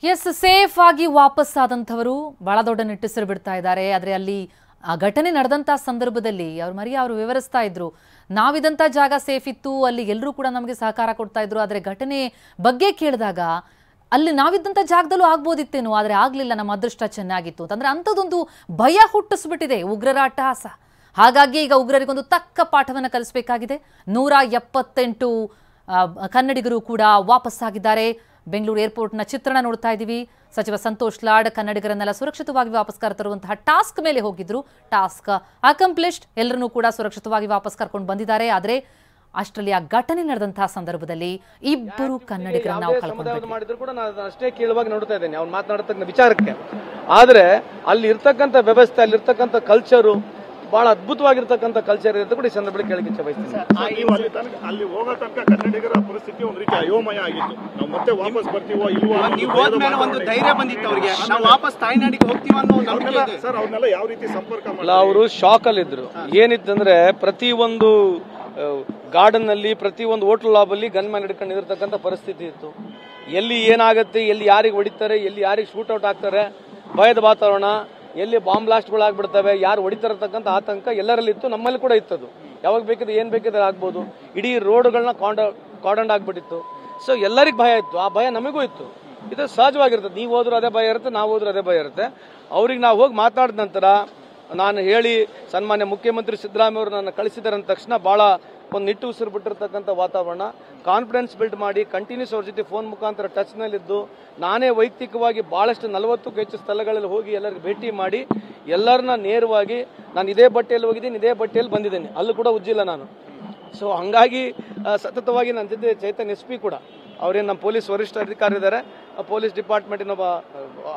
S safe ಆಗಿ ವಾಪಸ್ ಆದಂತವರು ಬಹಳ ದೊಡ್ಡ ನಿಟ್ಟುಸಿರು ಬಿಡ್ತಾ ಇದ್ದಾರೆ. ಆದರೆ ಅಲ್ಲಿ ಆ ಘಟನೆ ನಡೆದಂತ ಸಂದರ್ಭದಲ್ಲಿ ಅವರು ವಿವರಿಸ್ತಾ ಇದ್ರು, ನಾವಿದಂತ ಜಾಗ ಸೇಫ್ ಇತ್ತು, ಅಲ್ಲಿ ಎಲ್ಲರೂ ಕೂಡ ನಮಗೆ ಸಹಕಾರ ಕೊಡ್ತಾ ಇದ್ರು. ಆದರೆ ಘಟನೆ ಬಗ್ಗೆ ಕೇಳಿದಾಗ ಅಲ್ಲಿ ನಾವಿದ್ದಂತ ಜಾಗದಲ್ಲೂ ಆಗ್ಬೋದಿತ್ತೇನೋ, ಆದರೆ ಆಗ್ಲಿಲ್ಲ, ನಮ್ಮ ಅದೃಷ್ಟ ಚೆನ್ನಾಗಿತ್ತು ಅಂತಂದ್ರೆ ಅಂಥದ್ದೊಂದು ಭಯ ಹುಟ್ಟಿಸ್ಬಿಟ್ಟಿದೆ ಉಗ್ರರ ಅಟ್ಟಹಾಸ. ಹಾಗಾಗಿ ಈಗ ಉಗ್ರರಿಗೊಂದು ತಕ್ಕ ಪಾಠವನ್ನು ಕಲಿಸಬೇಕಾಗಿದೆ. 178 ಕನ್ನಡಿಗರು ಕೂಡ ವಾಪಸ್ಸಾಗಿದ್ದಾರೆ. ಬೆಂಗಳೂರು ಏರ್ಪೋರ್ಟ್ನ ಚಿತ್ರಣ ನೋಡ್ತಾ ಇದ್ದೀವಿ. ಸಚಿವ ಸಂತೋಷ್ ಲಾಡ್ ಕನ್ನಡಿಗರನ್ನೆಲ್ಲ ಸುರಕ್ಷಿತವಾಗಿ ವಾಪಸ್ ಕರೆತರುವಂತಹ ಟಾಸ್ಕ್ ಮೇಲೆ ಹೋಗಿದ್ರು. ಟಾಸ್ಕ್ ಅಕಂಪ್ಲಿಷ್ಡ್, ಎಲ್ಲರನ್ನೂ ಕೂಡ ಸುರಕ್ಷಿತವಾಗಿ ವಾಪಸ್ ಕರ್ಕೊಂಡು ಬಂದಿದ್ದಾರೆ. ಆದರೆ ಅಷ್ಟರಲ್ಲಿ ಆ ಘಟನೆ ನಡೆದಂತಹ ಸಂದರ್ಭದಲ್ಲಿ ಇಬ್ಬರು ಕನ್ನಡಿಗರನ್ನ ನಾವು ಮಾಡಿದ್ರು ಕೂಡ ನಾನು ಅಷ್ಟೇ ಕೇಳುವಾಗಿ ನೋಡ್ತಾ ಇದ್ದೇನೆ ಅವ್ನು ಮಾತನಾಡತಕ್ಕ ವಿಚಾರಕ್ಕೆ. ಆದ್ರೆ ಅಲ್ಲಿ ಇರ್ತಕ್ಕಂಥ ವ್ಯವಸ್ಥೆ, ಅಲ್ಲಿ ಇರ್ತಕ್ಕಂಥ ಕಲ್ಚರು ಬಹಳ ಅದ್ಭುತವಾಗಿರ್ತಕ್ಕಂಥ ಕಲ್ಚರ್ ಇರುತ್ತೆ ಕೂಡ ಈ ಸಂದರ್ಭದಲ್ಲಿ ಕೇಳಕ್ಕೆ ಇಚ್ಛೆ ಬಯಸ್ತೀನಿ. ಅಲ್ಲಿ ಹೋಗೋ ತನಕ ಕನ್ನಡಿಗರ ಪರಿಸ್ಥಿತಿ ಒಂದು ರೀತಿ ಅಯೋಮಯ ಆಗಿತ್ತು. ನಾವು ಮತ್ತೆ ವಾಪಸ್ ಬರ್ತೀವೋ ಇಲ್ವೋ, ನೀವು ಹೋದ್ಮೇಲೆ ಒಂದು ಧೈರ್ಯ ಬಂದಿತ್ತು ಅವರಿಗೆ, ನಾವು ವಾಪಸ್ ತಾಯ್ನಾಡಿಗೆ ಹೋಗ್ತೀವಿ ಅನ್ನೋ ನಂಬಿಕೆ ಇದೆ ಸರ್. ಅವ್ರನ್ನೆಲ್ಲ ಯಾವ ರೀತಿ ಸಂಪರ್ಕ ಮಾಡಿಲ್ಲ, ಅವರು ಶಾಕ್ ಅಲ್ಲಿ ಇದ್ರು. ಏನಿತ್ತಂದ್ರೆ ಪ್ರತಿ ಒಂದು ಗಾರ್ಡನ್ ಅಲ್ಲಿ, ಪ್ರತಿ ಒಂದು ಹೋಟೆಲ್ ಲಾಬಲ್ಲಿ ಗನ್ ಮ್ಯಾನ್ ಹಿಡ್ಕೊಂಡು ನಿಂತಿರ್ತಕ್ಕಂಥ ಪರಿಸ್ಥಿತಿ ಇತ್ತು. ಎಲ್ಲಿ ಏನಾಗುತ್ತೆ, ಎಲ್ಲಿ ಯಾರಿಗೆ ಹೊಡಿತಾರೆ, ಎಲ್ಲಿ ಯಾರಿಗೆ ಶೂಟ್ ಔಟ್ ಆಗ್ತಾರೆ, ಭಯದ ವಾತಾವರಣ, ಎಲ್ಲಿ ಬಾಂಬ್ ಬ್ಲಾಸ್ಟ್ಗಳು ಆಗ್ಬಿಡ್ತವೆ, ಯಾರು ಹೊಡಿತಿರತಕ್ಕಂಥ ಆತಂಕ ಎಲ್ಲರಲ್ಲಿ ಇತ್ತು. ನಮ್ಮಲ್ಲಿ ಕೂಡ ಇತ್ತದು. ಯಾವಾಗ ಬೇಕಿದ್ರೆ ಏನ್ ಬೇಕಿದ್ರೆ ಆಗ್ಬೋದು. ಇಡೀ ರೋಡ್ಗಳನ್ನ ಕಾರ್ಡನ್ ಆಗ್ಬಿಟ್ಟಿತ್ತು. ಸೊ ಎಲ್ಲರಿಗೂ ಭಯ ಇತ್ತು. ಆ ಭಯ ನಮಗೂ ಇತ್ತು. ಇದು ಸಹಜವಾಗಿರ್ತದೆ. ನೀವು ಹೋದ್ರೂ ಅದೇ ಭಯ ಇರುತ್ತೆ, ನಾವು ಹೋದ್ರೂ ಅದೇ ಭಯ ಇರುತ್ತೆ. ಅವ್ರಿಗೆ ನಾವು ಹೋಗಿ ಮಾತಾಡಿದ ನಂತರ ನಾನು ಹೇಳಿ ಸನ್ಮಾನ್ಯ ಮುಖ್ಯಮಂತ್ರಿ ಸಿದ್ದರಾಮಯ್ಯ ಅವರು ನನ್ನ ಕಳಿಸಿದಾರೆ ಅಂದ ತಕ್ಷಣ ಬಹಳ ಒಂದು ನಿಟ್ಟು ಉಸಿರು ಬಿಟ್ಟಿರ್ತಕ್ಕಂಥ ವಾತಾವರಣ, ಕಾನ್ಫಿಡೆನ್ಸ್ ಬಿಲ್ಡ್ ಮಾಡಿ ಕಂಟಿನ್ಯೂಸ್ ಅವ್ರ ಜೊತೆ ಫೋನ್ ಮುಖಾಂತರ ಟಚ್ ನಲ್ಲಿದ್ದು, ನಾನೇ ವೈಯಕ್ತಿಕವಾಗಿ ಬಹಳಷ್ಟು 40ಕ್ಕೂ ಹೆಚ್ಚು ಸ್ಥಳಗಳಲ್ಲಿ ಹೋಗಿ ಎಲ್ಲರಿಗೂ ಭೇಟಿ ಮಾಡಿ ಎಲ್ಲರನ್ನ ನೇರವಾಗಿ ನಾನು ಇದೇ ಬಟ್ಟೆಯಲ್ಲಿ ಹೋಗಿದ್ದೀನಿ, ಇದೇ ಬಟ್ಟೆಯಲ್ಲಿ ಬಂದಿದ್ದೇನೆ, ಅಲ್ಲೂ ಕೂಡ ಉಜ್ಜಿಲ್ಲ ನಾನು. ಸೊ ಹಂಗಾಗಿ ಸತತವಾಗಿ ನನ್ನ ಜೊತೆ ಚೈತನ್ಯ SP ಕೂಡ, ಅವರೇನು ನಮ್ಮ ಪೊಲೀಸ್ ವರಿಷ್ಠ ಅಧಿಕಾರಿ ಇದ್ದಾರೆ, ಪೊಲೀಸ್ ಡಿಪಾರ್ಟ್ಮೆಂಟಿನ ಒಬ್ಬ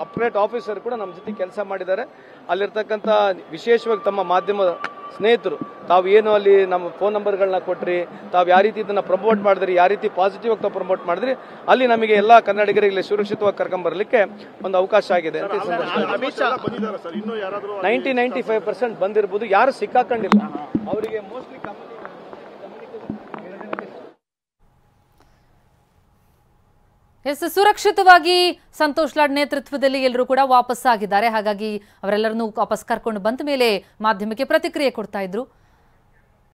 ಅಪ್ರೇಟ್ ಆಫೀಸರ್ ಕೂಡ ನಮ್ಮ ಜೊತೆ ಕೆಲಸ ಮಾಡಿದ್ದಾರೆ. ಅಲ್ಲಿರ್ತಕ್ಕಂಥ ವಿಶೇಷವಾಗಿ ತಮ್ಮ ಮಾಧ್ಯಮ ಸ್ನೇಹಿತರು ತಾವು ಏನು ಅಲ್ಲಿ ನಮ್ಮ ಫೋನ್ ನಂಬರ್ಗಳನ್ನ ಕೊಟ್ರಿ, ತಾವು ಯಾವ ರೀತಿ ಇದನ್ನ ಪ್ರಮೋಟ್ ಮಾಡಿದ್ರಿ, ಯಾವ ರೀತಿ ಪಾಸಿಟಿವ್ ಆಗಿ ತಾವು ಪ್ರಮೋಟ್ ಮಾಡಿದ್ರಿ, ಅಲ್ಲಿ ನಮಗೆ ಎಲ್ಲ ಕನ್ನಡಿಗರಿಗೆ ಸುರಕ್ಷಿತವಾಗಿ ಕರ್ಕೊಂಡ್ಬರ್ಲಿಕ್ಕೆ ಒಂದು ಅವಕಾಶ ಆಗಿದೆ ಅಂತ 95% ಬಂದಿರಬಹುದು. ಯಾರು ಸಿಕ್ಕಾಕೊಂಡಿಲ್ಲ. ಅವರಿಗೆ ಮೋಸ್ಟ್ಲಿ ಸುರಕ್ಷಿತವಾಗಿ ಸಂತೋಷ್ ಲಾಡ್ ನೇತೃತ್ವದಲ್ಲಿ ಎಲ್ಲರೂ ಕೂಡ ವಾಪಸ್ ಆಗಿದ್ದಾರೆ. ಹಾಗಾಗಿ ಅವರೆಲ್ಲರನ್ನೂ ವಾಪಸ್ ಕರ್ಕೊಂಡು ಬಂದ ಮೇಲೆ ಮಾಧ್ಯಮಕ್ಕೆ ಪ್ರತಿಕ್ರಿಯೆ ಕೊಡ್ತಾ ಇದ್ರು.